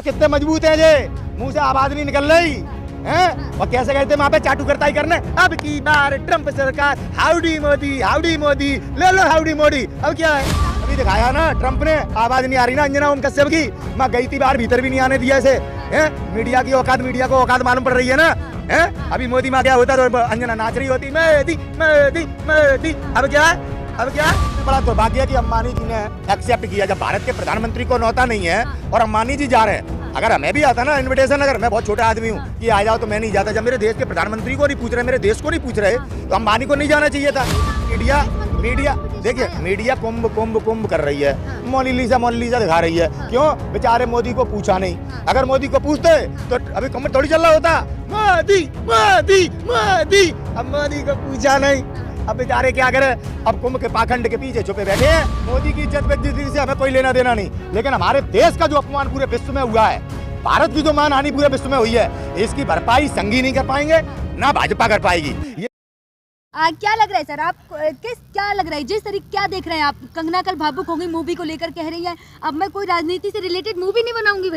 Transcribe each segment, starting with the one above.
कितने मजबूत हैं ये, मुंह से आवाज नहीं निकल रही हैं। और कैसे गए थे वहां पे चाटू करता ही करने, अब की बार ट्रम्प सरकार, हाउडी मोदी, ले लो हाउडी मोदी। अब क्या है, अभी दिखाया ना ट्रम्प ने, आवाज नहीं आ रही ना अंजना ओम कश्यप की। मैं गई थी बाहर, भीतर भी नहीं आने दिया इसे। मीडिया की औकात, मीडिया को औकात मालूम पड़ रही है ना। अभी मोदी माँ क्या होता तो अंजना नाच रही होती, मोदी मोदी मोदी। अब क्या है, अब क्या है, बड़ा दुर्भाग्य कि अंबानी जी ने एक्सेप्ट किया। जब भारत के प्रधानमंत्री को न्योता नहीं है और अंबानी जी जा रहे हैं। अगर हमें भी आता ना इनविटेशन, अगर मैं बहुत छोटा आदमी हूँ कि आ जाओ तो मैं नहीं जाता। जब मेरे देश के प्रधानमंत्री को नहीं पूछ रहे, मेरे देश को नहीं पूछ रहे, तो अंबानी को नहीं जाना चाहिए था। मीडिया देखिए, मीडिया कुंभ कर रही है, मोनालिसा दिखा रही है। क्यों? बेचारे मोदी को पूछा नहीं। अगर मोदी को पूछते तो अभी कुंभ थोड़ी चल रहा होता। मोदी मोदी मोदी, अब मोदी को पूछा नहीं। अब बेचारे क्या करें, अब कुंभ के पाखंड के पीछे छुपे बैठे हैं। मोदी की इज्जत बेइज्जती से हमें कोई लेना देना नहीं, लेकिन हमारे देश का जो अपमान पूरे विश्व में हुआ है, भारत की जो मानहानि पूरे विश्व में हुई है, इसकी भरपाई संघी नहीं कर पाएंगे, ना भाजपा कर पाएगी। क्या लग रहा है सर, आप क्या लग रहा है, जिस तरीके क्या देख रहे हैं आप? कंगना कल भावुक हो गई, मूवी को लेकर कह रही है अब मैं कोई राजनीति से रिलेटेड मूवी नहीं बनाऊंगी।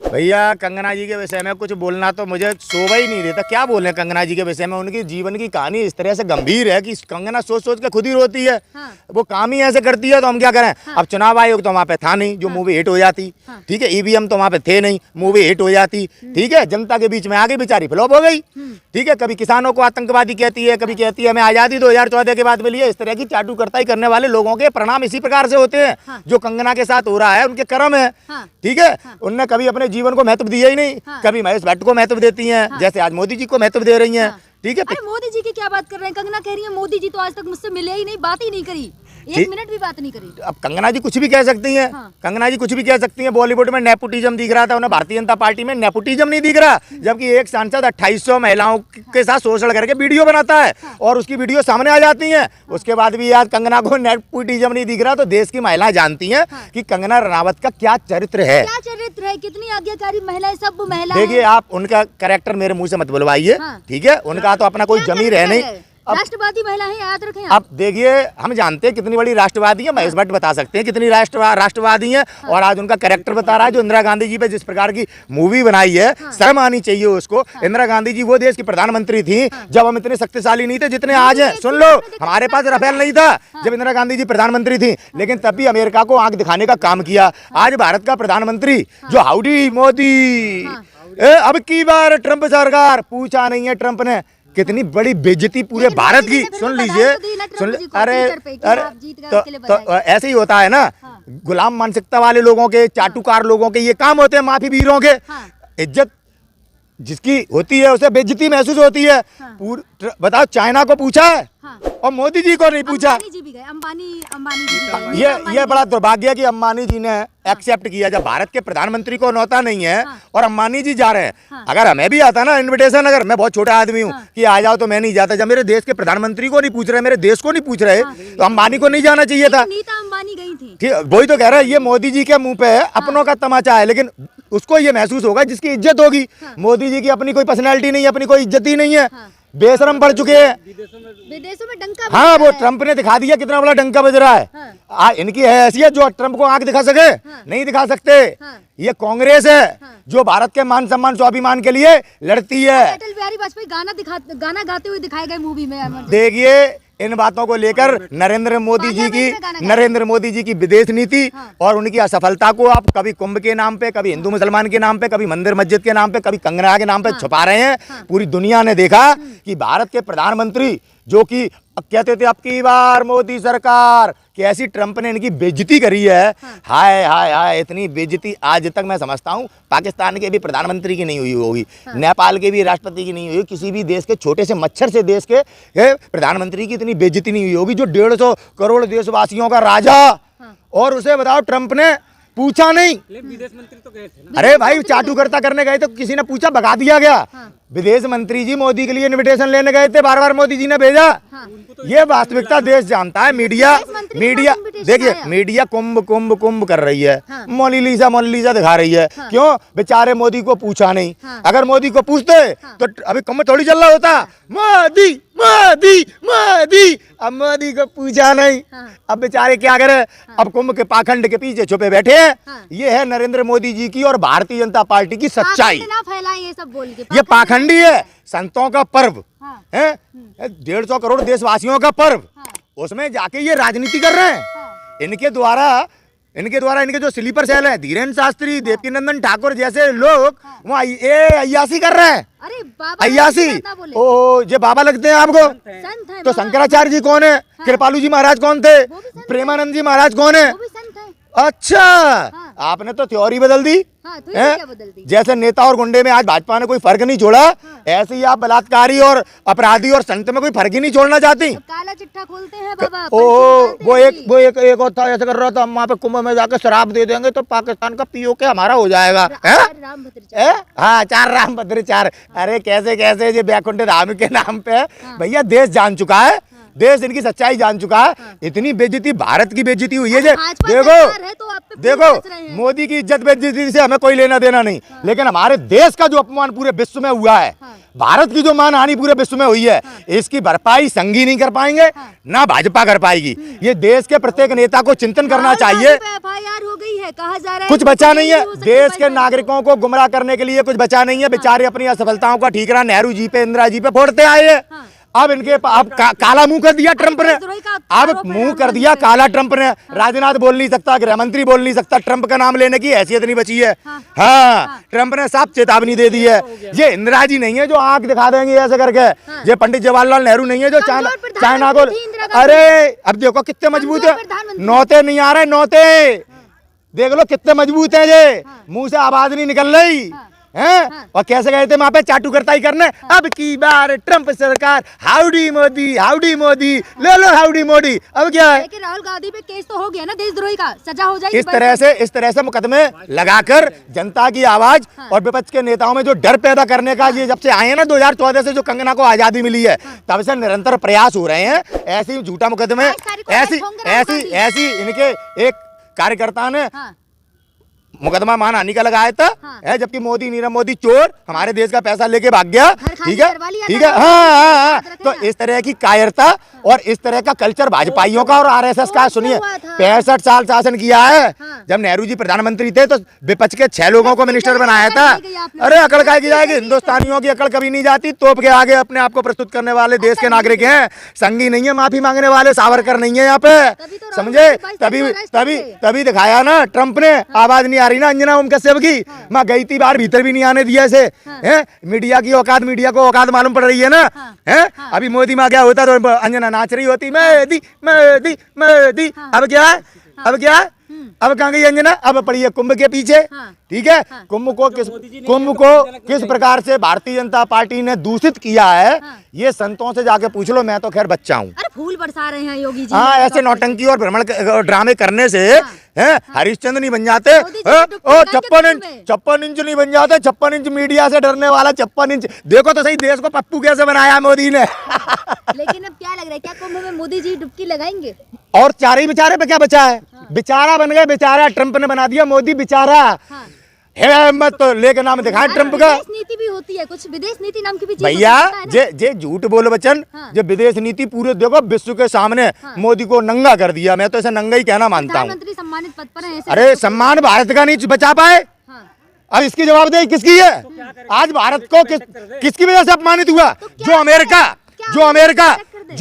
भैया कंगना जी के विषय में कुछ बोलना तो मुझे शोभा ही नहीं देता। क्या बोले कंगना जी के विषय में? उनकी जीवन की कहानी इस तरह से गंभीर है कि कंगना सोच सोच के खुद ही रोती है। हाँ। वो काम ही ऐसे करती है, तो हम क्या करें। हाँ। अब चुनाव आयोग तो वहाँ पे था नहीं, जो मूवी हिट हो जाती। हाँ। ठीक है, ईवीएम तो वहाँ पे थे नहीं, मूवी हिट हो जाती। ठीक है, जनता के बीच में आगे बेचारी फ्लॉप हो गई। ठीक है, कभी किसानों को आतंकवादी कहती है, कभी कहती है हमें आज़ादी 2014 के बाद मिली है। इस तरह की चाटू करताई करने वाले लोगों के परिणाम इसी प्रकार से होते हैं। हाँ। जो कंगना के साथ हो रहा है उनके कर्म है। हाँ। ठीक है, उनने कभी अपने जीवन को महत्व दिया ही नहीं। हाँ। कभी महेश भट्ट को महत्व देती हैं। हाँ। जैसे आज मोदी जी को महत्व दे रही हैं। हाँ। ठीक है, अरे मोदी जी की क्या बात कर रहे हैं? कंगना कह रही है मोदी जी तो आज तक मुझसे मिले ही नहीं, बात ही नहीं करी, एक मिनट भी बात नहीं करी। अब कंगना जी कुछ भी कह सकती हैं। हाँ। कंगना जी कुछ भी कह सकती हैं। बॉलीवुड में नेपोटिज्म दिख रहा था, उन्हें भारतीय जनता पार्टी में नेपोटिज्म नहीं दिख रहा। जबकि एक सांसद 2800 महिलाओं के साथ शोषण करके वीडियो बनाता है। हाँ। और उसकी वीडियो सामने आ जाती है। उसके बाद भी आज कंगना को नेपोटिज्म नहीं दिख रहा, तो देश की महिलाएं जानती हैं कि कंगना रनावत का क्या चरित्र है, कितनी आज्ञाकारी महिलाएं, सब महिला। देखिए, आप उनका कैरेक्टर मेरे मुंह से मत बुलवाइए। ठीक है, उनका तो अपना कोई जमीर है नहीं। राष्ट्रवादी महिला है, याद रखें। अब देखिए, हम जानते हैं कितनी बड़ी राष्ट्रवादी है, महेश भट्ट बता सकते हैं कितनी राष्ट्रवादी है। हाँ। और आज उनका कैरेक्टर बता रहा है, जो इंदिरा गांधी जी पे जिस प्रकार की मूवी बनाई है। हाँ। शर्म आनी चाहिए उसको। हाँ। इंदिरा गांधी जी वो देश की प्रधानमंत्री थी। हाँ। जब हम इतने शक्तिशाली नहीं थे जितने आज हैं। सुन लो, हमारे पास राफेल नहीं था जब इंदिरा गांधी जी प्रधानमंत्री थी, लेकिन तब भी अमेरिका को आंख दिखाने का काम किया। आज भारत का प्रधानमंत्री जो हाउडी मोदी, अब की बार ट्रम्प सरकार, पूछा नहीं है ट्रम्प ने। कितनी बड़ी बेइज्जती पूरे भारत की। सुन लीजिए, अरे तो ऐसे ही होता है ना। हाँ। गुलाम मानसिकता वाले लोगों के, चाटुकार लोगों के ये काम होते हैं, माफी वीरों के। हाँ। इज्जत जिसकी होती है उसे बेइज्जती महसूस होती है। हाँ। बताओ, चाइना को पूछा है। हाँ। और मोदी जी को नहीं पूछा। अंबानी जी भी गए, अंबानी जी ये बड़ा दुर्भाग्य है कि अंबानी जी ने एक्सेप्ट किया। जब भारत के प्रधानमंत्री को न्योता नहीं है। हाँ। और अंबानी जी जा रहे हैं। हाँ। अगर हमें भी आता ना इनविटेशन, अगर मैं बहुत छोटा आदमी हूँ। हाँ। कि आ जाओ तो मैं नहीं जाता। जब मेरे देश के प्रधानमंत्री को नहीं पूछ रहे, मेरे देश को नहीं पूछ रहे। हाँ। तो अंबानी को नहीं जाना चाहिए था। नीता अंबानी गई थी। ठीक, वही तो कह रहा है, ये मोदी जी के मुंह पे अपनों का तमाचा है, लेकिन उसको ये महसूस होगा जिसकी इज्जत होगी। हाँ। मोदी जी की अपनी कोई पर्सनैलिटी नहीं है, अपनी कोई इज्जत ही नहीं है। हाँ। बेशरम पड़ चुके हैं विदेशों में डंका। हाँ, वो ट्रम्प ने दिखा दिया कितना बड़ा डंका बज रहा है। हाँ। इनकी है हैसियत जो ट्रम्प को आंख दिखा सके। हाँ। नहीं दिखा सकते। हाँ। ये कांग्रेस है। हाँ। जो भारत के मान सम्मान स्वाभिमान के लिए लड़ती है। अटल बिहारी वाजपेयी गाना गाते हुए दिखाए गए मूवी में। देखिए, इन बातों को लेकर नरेंद्र मोदी जी की विदेश नीति। हाँ। और उनकी असफलता को आप कभी कुंभ के नाम पे, कभी हिंदू मुसलमान के नाम पे, कभी मंदिर मस्जिद के नाम पे, कभी कंगना के नाम पे छुपा रहे हैं। हाँ। पूरी दुनिया ने देखा कि भारत के प्रधानमंत्री जो कि कहते थे अब की बार मोदी सरकार, कैसी ट्रम्प ने इनकी बेइज्जती करी है। हाँ। हाय हाय हाय, इतनी बेइज्जती आज तक मैं समझता हूँ पाकिस्तान के भी प्रधानमंत्री की नहीं हुई होगी। हाँ। नेपाल के भी राष्ट्रपति की नहीं हुई, किसी भी देश के छोटे से मच्छर से देश के प्रधानमंत्री की इतनी बेइज्जती नहीं हुई होगी, जो 150 करोड़ देशवासियों का राजा। हाँ। और उसे बताओ ट्रम्प ने पूछा नहीं। विदेश मंत्री तो गए थे ना। अरे भाई, चाटू करता करने गए तो किसी ने पूछा, भगा दिया गया। हाँ। विदेश मंत्री जी मोदी के लिए इनविटेशन लेने गए थे, बार बार मोदी जी ने भेजा। हाँ। ये वास्तविकता देश जानता है। मीडिया देखिए, मीडिया कुंभ कर रही है। हाँ। मोनालिसा दिखा रही है। हाँ। क्यों? बेचारे मोदी को पूछा नहीं। हाँ। अगर मोदी को पूछते तो अभी कुंभ थोड़ी चल रहा होता। मोदी मोदी मोदी, अब मोदी को पूछा नहीं। हाँ। अब बेचारे क्या करे, अब कुंभ के पाखंड के पीछे छुपे बैठे हैं। हाँ। ये है नरेंद्र मोदी जी की और भारतीय जनता पार्टी की सच्चाई। पाखंड ना फैलाएं ये सब बोल के। ये पाखंडी है, संतों का पर्व हाँ। है, 150 करोड़ देशवासियों का पर्व, हाँ। उसमें जाके ये राजनीति कर रहे हैं। हाँ। इनके द्वारा इनके जो स्लीपर सेल है, धीरेन्द्र शास्त्री, देवकीनंदन ठाकुर जैसे लोग वहाँ अय्यासी कर रहे हैं। अरे बाबा अय्यासी, ना बोले। ओ ये बाबा लगते हैं आपको? संत है तो बाबा। शंकराचार्य जी कौन है? कृपालू जी महाराज कौन थे? वो भी संत है। प्रेमानंद जी महाराज कौन है? वो भी संत है। अच्छा, आपने तो थ्योरी बदल दी। हाँ, तो हैं? क्या बदल दी? जैसे नेता और गुंडे में आज भाजपा ने कोई फर्क नहीं छोड़ा, ऐसे ही आप बलात्कारी और अपराधी और संत में कोई फर्क ही नहीं छोड़ना चाहती। अब काला चिट्ठा खोलते हैं बाबा। ओ पर्ची वो एक और था, ऐसा कर रहा था, हम वहाँ पे कुंभ में जाकर शराब दे देंगे तो पाकिस्तान का पीओके हमारा हो जाएगा। हैं? रामभद्र हाँ, 4 रामभद्र 4। अरे कैसे कैसे ये बैकुंठ धाम के नाम पे भैया देश जान चुका है, देश इनकी सच्चाई जान चुका है। इतनी बेइज्जती, भारत की बेइज्जती हुई है। देखो मोदी की इज्जत बेइज्जती से हमें कोई लेना देना नहीं, लेकिन हमारे देश का जो अपमान पूरे विश्व में हुआ है, भारत की जो मानहानि पूरे विश्व में हुई है, इसकी भरपाई संघी नहीं कर पाएंगे, ना भाजपा कर पाएगी। ये देश के प्रत्येक नेता को चिंतन करना चाहिए। FIR हो गई है, कहा जा रहा है कुछ बचा नहीं है, देश के नागरिकों को गुमराह करने के लिए कुछ बचा नहीं है। बेचारे अपनी असफलताओं का ठीकरा नेहरू जी पे, इंदिरा जी पे फोड़ते आए हैं। अब इनके अब काला मुंह कर दिया ट्रंप ने, अब मुंह कर दिया काला ट्रंप ने। राजनाथ बोल नहीं सकता, गृह मंत्री बोल नहीं सकता, ट्रंप का नाम लेने की हैसियत नहीं बची है। हाँ, ट्रंप ने साफ चेतावनी दे दी है। ये इंदिरा जी नहीं है जो आंख दिखा देंगे ऐसे करके, ये पंडित जवाहरलाल नेहरू नहीं है जो चाइना को। अरे अब देखो कितने मजबूत है, नौते नहीं आ रहे, नौते देख लो कितने मजबूत है। ये मुंह से आवाज नहीं निकल रही हैं? और कैसे गए थे वहां पे चाटुकरताई करने? अब की बार ट्रंप सरकार, हाउडी मोदी, ले लो हाउडी मोदी। अब क्या है? लेकिन राहुल गांधी पे केस तो हो गया ना देशद्रोही का, सजा हो जाएगी। इस तरह से मुकदमे लगाकर जनता की आवाज और विपक्ष के नेताओं में जो डर पैदा करने का, ये जब से आए हैं ना 2014 से जो कंगना को आजादी मिली है, तब से निरंतर प्रयास हो रहे हैं ऐसे झूठा मुकदमे। ऐसी इनके एक कार्यकर्ता ने मुकदमा मानहानि का लगाया था। है जबकि नीरव मोदी चोर हमारे देश का पैसा लेके भाग गया। ठीक है। हाँ। तो इस तरह की कायरता और इस तरह का कल्चर भाजपाइयों का और आरएसएस का, सुनिए 65 साल शासन किया है। जब नेहरू जी प्रधानमंत्री थे तो विपक्ष के 6 लोगों को मिनिस्टर बनाया था। अरे अकड़ काय की जाएगी, हिंदुस्तानियों की अकड़ कभी नहीं जाती। तोप के आगे अपने आप को प्रस्तुत करने वाले देश के नागरिक हैं, संघी नहीं है, माफी मांगने वाले सावरकर नहीं है यहाँ पे, समझे? तभी दिखाया ना ट्रंप ने, आवाज नहीं आ रही ना अंजना ओम कश्यप की। मैं गई थी बाहर, भीतर भी नहीं आने दिया इसे। हैं? मीडिया की औकात, मीडिया को औकात मालूम पड़ रही है ना। हैं? अभी मोदी माँ क्या होता तो अंजना नाच रही होती, मोदी। अब क्या है? अब कहाँ गई अंजना? अब पड़ी है कुंभ के पीछे। ठीक है। कुंभ को किस प्रकार से भारतीय जनता पार्टी ने दूषित किया है, ये संतों से जाके पूछ लो। मैं तो खैर बच्चा हूँ। अरे फूल बरसा रहे हैं योगी जी। हाँ, ऐसे नौटंकी और भ्रमण ड्रामे करने से हरिश्चंद्र नहीं बन जाते। 56 इंच नहीं बन जाते। 56 इंच मीडिया से डरने वाला 56 इंच। देखो तो सही देश को पप्पू कैसे बनाया मोदी ने। लेकिन अब क्या लग रहा है, क्या कुंभ में मोदी जी डुबकी लगाएंगे? और 4 ही बेचारे पे क्या बचा है? बेचारा बन गए, बेचारा ट्रंप ने बना दिया मोदी बेचारा। है मत तो लेके नाम दिखाए ट्रंप का। विदेश नीति भी होती है, कुछ विदेश नीति नाम की भी चीज भैया। जे झूठ बोलो बच्चन, जो विदेश नीति पूरे देखो विश्व के सामने मोदी को नंगा कर दिया। मैं तो ऐसे नंगा ही कहना मानता हूँ। प्रधानमंत्री सम्मानित पद पर हैं। अरे सम्मान भारत का नहीं बचा पाए। अब इसकी जवाबदेही किसकी है? आज भारत को किसकी वजह से अपमानित हुआ? जो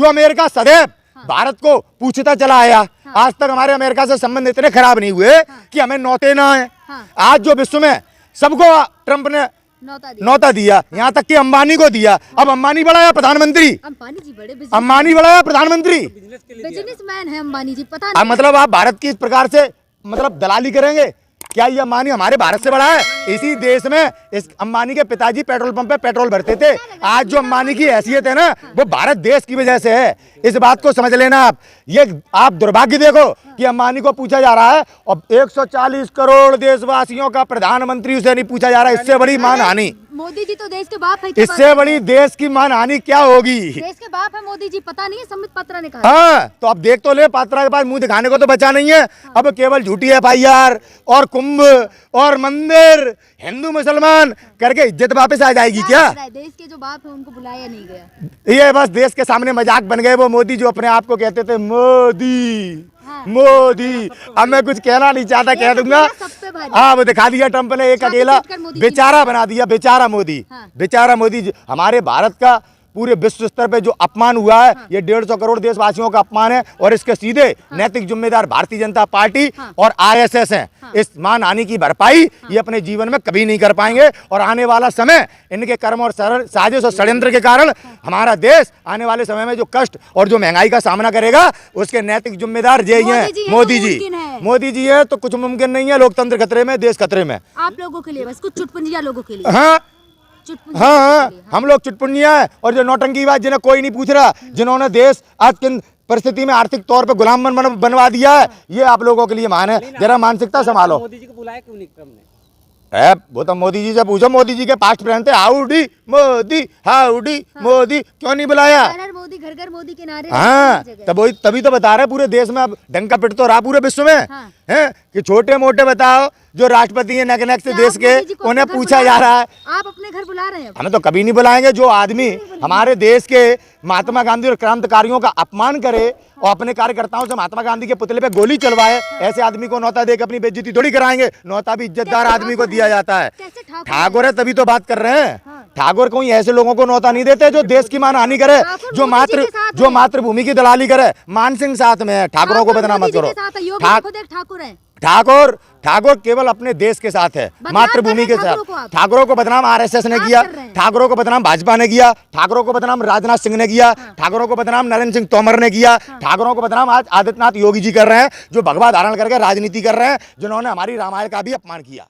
अमेरिका सदैव भारत को पूछता चला आया। आज तक हमारे अमेरिका से संबंध इतने खराब नहीं हुए कि हमें नौते ना है। आज जो विश्व में सबको ट्रंप ने नौता दिया, यहाँ तक कि अंबानी को दिया। अब अंबानी बड़ा है प्रधानमंत्री, अंबानी बड़ा है प्रधानमंत्री, बिजनेसमैन है अंबानी जी। पता नहीं मतलब आप भारत की इस प्रकार से मतलब दलाली करेंगे क्या? ये अंबानी हमारे भारत से बड़ा है? इसी देश में इस अंबानी के पिताजी पेट्रोल पंप पे पेट्रोल भरते थे। आज जो अंबानी की हैसियत है ना, वो भारत देश की वजह से है। इस बात को समझ लेना आप। ये आप दुर्भाग्य देखो कि अंबानी को पूछा जा रहा है और 140 करोड़ देशवासियों का प्रधानमंत्री उसे नहीं पूछा जा रहा है। इससे बड़ी मानहानि। मोदी जी तो देश के बाप है, क्या बात इससे है? बड़ी देश की मानहानि क्या होगी? देश के बाप है मोदी जी, पता नहीं है, संबित पात्रा ने कहा। हाँ, तो अब देख तो ले, पात्रा के पास मुंह दिखाने को तो बचा नहीं है। अब केवल झूठी FIR और कुंभ और मंदिर, हिंदू मुसलमान करके इज्जत वापस आ जाएगी क्या? लग रहा है देश के जो बाप है उनको बुलाया नहीं गया। ये बस देश के सामने मजाक बन गए वो मोदी, जो अपने आप को कहते थे मोदी हाँ। मोदी। अब मैं कुछ कहना नहीं चाहता, कह दूंगा। सब पे भारी। हाँ, वो दिखा दिया ट्रम्प ने, एक छाती अकेला पीटकर मोदी जी बेचारा बना दिया, बेचारा मोदी। हाँ। बेचारा मोदी हमारे भारत का पूरे विश्व स्तर पे जो अपमान हुआ है, ये 150 करोड़ देशवासियों का अपमान है, और इसके सीधे नैतिक जिम्मेदार भारतीय जनता पार्टी और RSS हैं। इस मानहानि की भरपाई ये अपने जीवन में कभी नहीं कर पाएंगे, और आने वाला समय इनके कर्म और साजिश और षड्यंत्र के कारण हमारा देश आने वाले समय में जो कष्ट और जो महंगाई का सामना करेगा, उसके नैतिक जिम्मेदार ये ही हैं, मोदी जी। मोदी जी है तो कुछ मुमकिन नहीं है। लोकतंत्र खतरे में, देश खतरे में। आप लोगों के लिए बस, कुछ चुटपुंजिया लोगों के लिए। हाँ चुटपुंजिया हाँ लोगों हाँ, के लिए, हम लोग चुटपुंजिया है, और जो नौटंकीबाज जिन्हें कोई नहीं पूछ रहा, जिन्होंने देश आज किन परिस्थिति में आर्थिक तौर पे गुलाम बनवा दिया है, ये आप लोगों के लिए मान है। जरा मानसिकता संभालो। मोदी जी को बुलाया क्यों नहीं क्रम ने? वो तो मोदी जी से पूछो, मोदी जी के पास्ट फ्रेंड थे। हाउडी मोदी, हाउडी मोदी, क्यों नहीं बुलाया? घर मोदी, घर घर मोदी के नारे। हाँ, तभी तो बता रहे पूरे देश में अब डंका पिट तो रहा पूरे विश्व में। हाँ। हैं कि छोटे मोटे बताओ जो राष्ट्रपति हैं नक से देश के, उन्हें पूछा जा रहा है। आप अपने घर बुला रहे हैं? हमें तो कभी नहीं बुलाएंगे। जो आदमी हमारे देश के महात्मा गांधी और क्रांतिकारियों का अपमान करे और अपने कार्यकर्ताओं से महात्मा गांधी के पुतले पे गोली चलवाए, ऐसे आदमी को नौता देकर अपनी बेइज्जती थोड़ी कराएंगे। नौता भी इज्जतदार आदमी को दिया जाता है। कैसे ठाकुर है तभी तो बात कर रहे हैं। हाँ। ठाकुर कोई ऐसे लोगों को नौता नहीं देते जो देश की मानहानि करे, जो मातृभूमि की दलाली करे। मान सिंह साथ में है, ठाकुरों को बदनाम मत करो। ठाकुर है। ठाकुर केवल अपने देश के साथ है, मातृभूमि के साथ। ठाकुरों को बदनाम RSS ने किया, ठाकुरों को बदनाम भाजपा ने किया, ठाकुरों को बदनाम राजनाथ सिंह ने किया, ठाकुरों को बदनाम नरेंद्र सिंह तोमर ने किया, ठाकुरों को बदनाम आज आदित्यनाथ योगी जी कर रहे हैं, जो भगवा धारण करके राजनीति कर रहे हैं, जिन्होंने हमारी रामायण का भी अपमान किया।